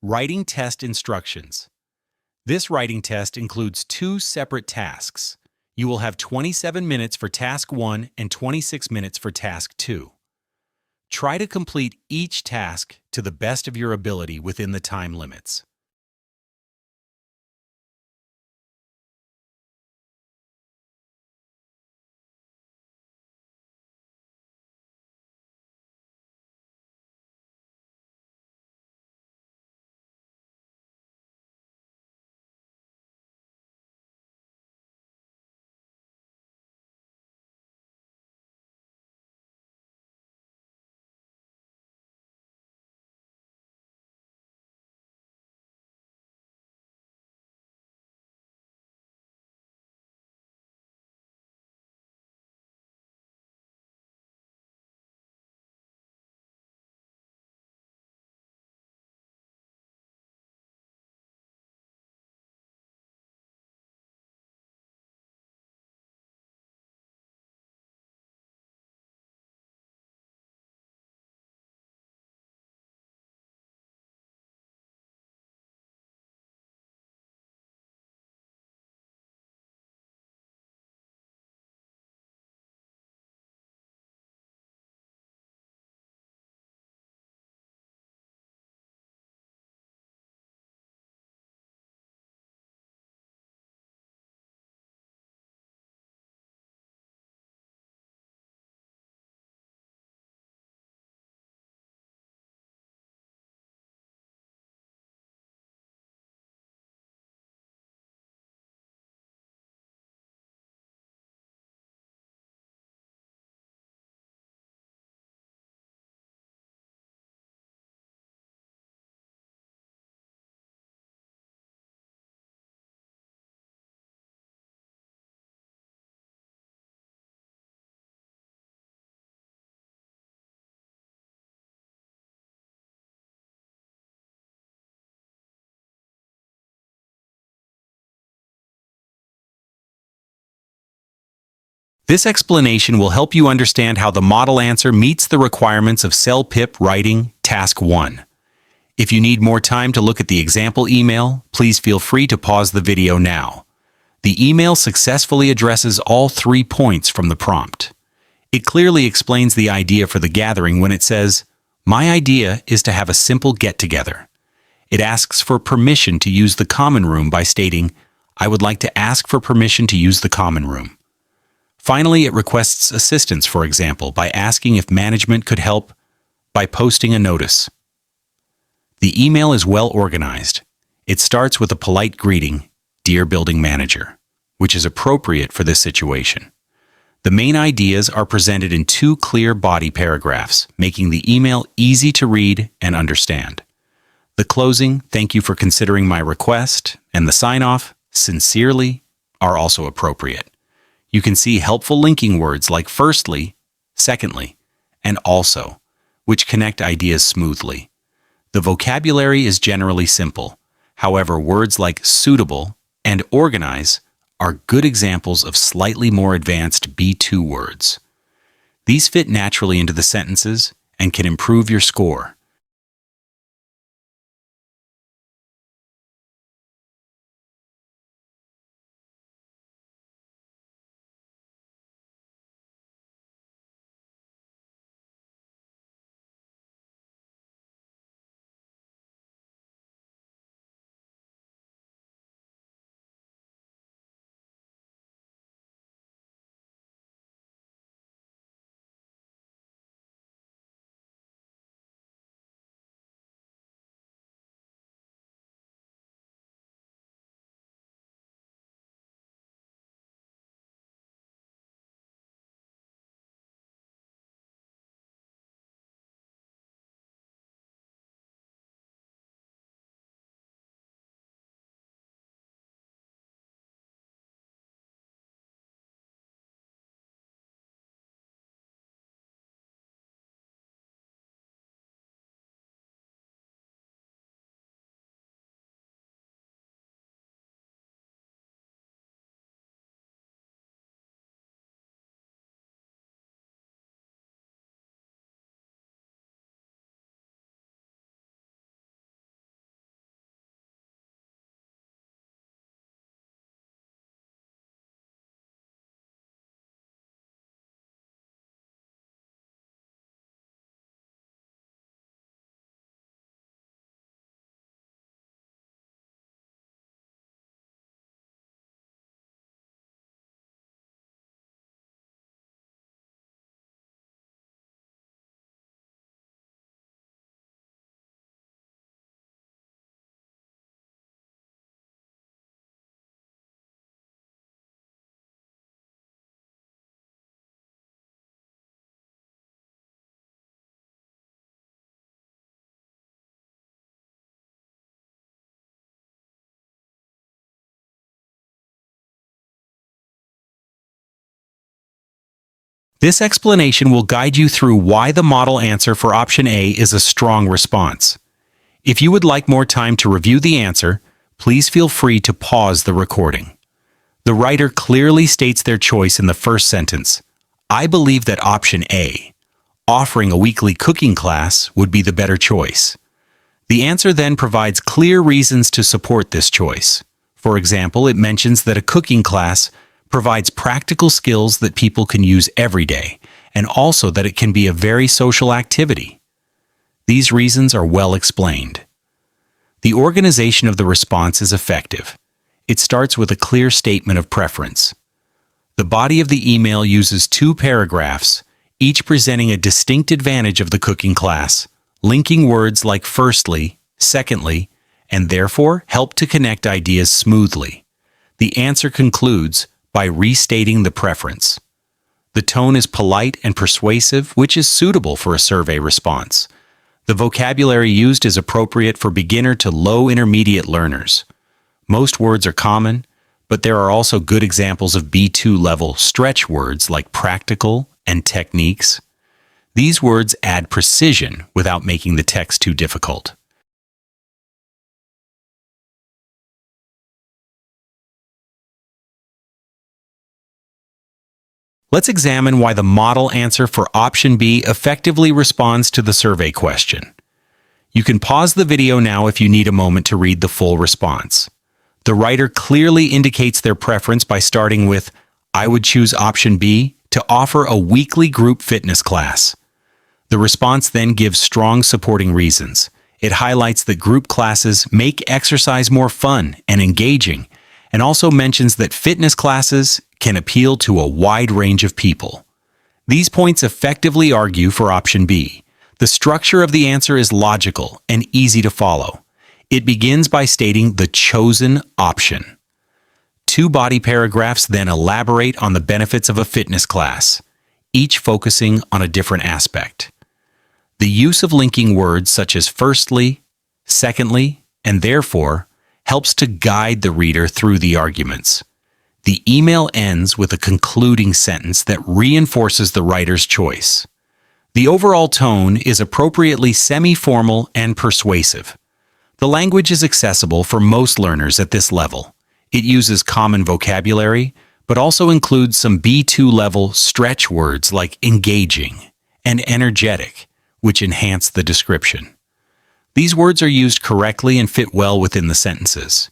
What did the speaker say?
Writing test instructions. This writing test includes two separate tasks. You will have 27 minutes for task 1 and 26 minutes for task 2. Try to complete each task to the best of your ability within the time limits. This explanation will help you understand how the model answer meets the requirements of CELPIP Writing Task 1. If you need more time to look at the example email, please feel free to pause the video now. The email successfully addresses all 3 points from the prompt. It clearly explains the idea for the gathering when it says, "My idea is to have a simple get-together." It asks for permission to use the common room by stating, "I would like to ask for permission to use the common room." Finally, it requests assistance, for example, by asking if management could help by posting a notice. The email is well organized. It starts with a polite greeting, "Dear Building Manager," which is appropriate for this situation. The main ideas are presented in 2 clear body paragraphs, making the email easy to read and understand. The closing, "Thank you for considering my request," and the sign-off, "Sincerely," are also appropriate. You can see helpful linking words like "firstly," "secondly," and "also," which connect ideas smoothly. The vocabulary is generally simple. However, words like "suitable" and "organize" are good examples of slightly more advanced B2 words. These fit naturally into the sentences and can improve your score. This explanation will guide you through why the model answer for option A is a strong response. If you would like more time to review the answer, please feel free to pause the recording. The writer clearly states their choice in the first sentence. I believe that option A, offering a weekly cooking class, would be the better choice. The answer then provides clear reasons to support this choice. For example, it mentions that a cooking class provides practical skills that people can use every day, and also that it can be a very social activity. These reasons are well explained. The organization of the response is effective. It starts with a clear statement of preference. The body of the email uses 2 paragraphs, each presenting a distinct advantage of the cooking class, linking words like firstly, secondly, and therefore help to connect ideas smoothly. The answer concludes by restating the preference. The tone is polite and persuasive, which is suitable for a survey response. The vocabulary used is appropriate for beginner to low intermediate learners. Most words are common, but there are also good examples of B2 level stretch words like practical and techniques. These words add precision without making the text too difficult. Let's examine why the model answer for option B effectively responds to the survey question. You can pause the video now if you need a moment to read the full response. The writer clearly indicates their preference by starting with, I would choose option B to offer a weekly group fitness class. The response then gives strong supporting reasons. It highlights that group classes make exercise more fun and engaging, and also mentions that fitness classes can appeal to a wide range of people. These points effectively argue for option B. The structure of the answer is logical and easy to follow. It begins by stating the chosen option. 2 body paragraphs then elaborate on the benefits of a fitness class, each focusing on a different aspect. The use of linking words such as firstly, secondly, and therefore helps to guide the reader through the arguments. The email ends with a concluding sentence that reinforces the writer's choice. The overall tone is appropriately semi-formal and persuasive. The language is accessible for most learners at this level. It uses common vocabulary, but also includes some B2 level stretch words like engaging and energetic, which enhance the description. These words are used correctly and fit well within the sentences.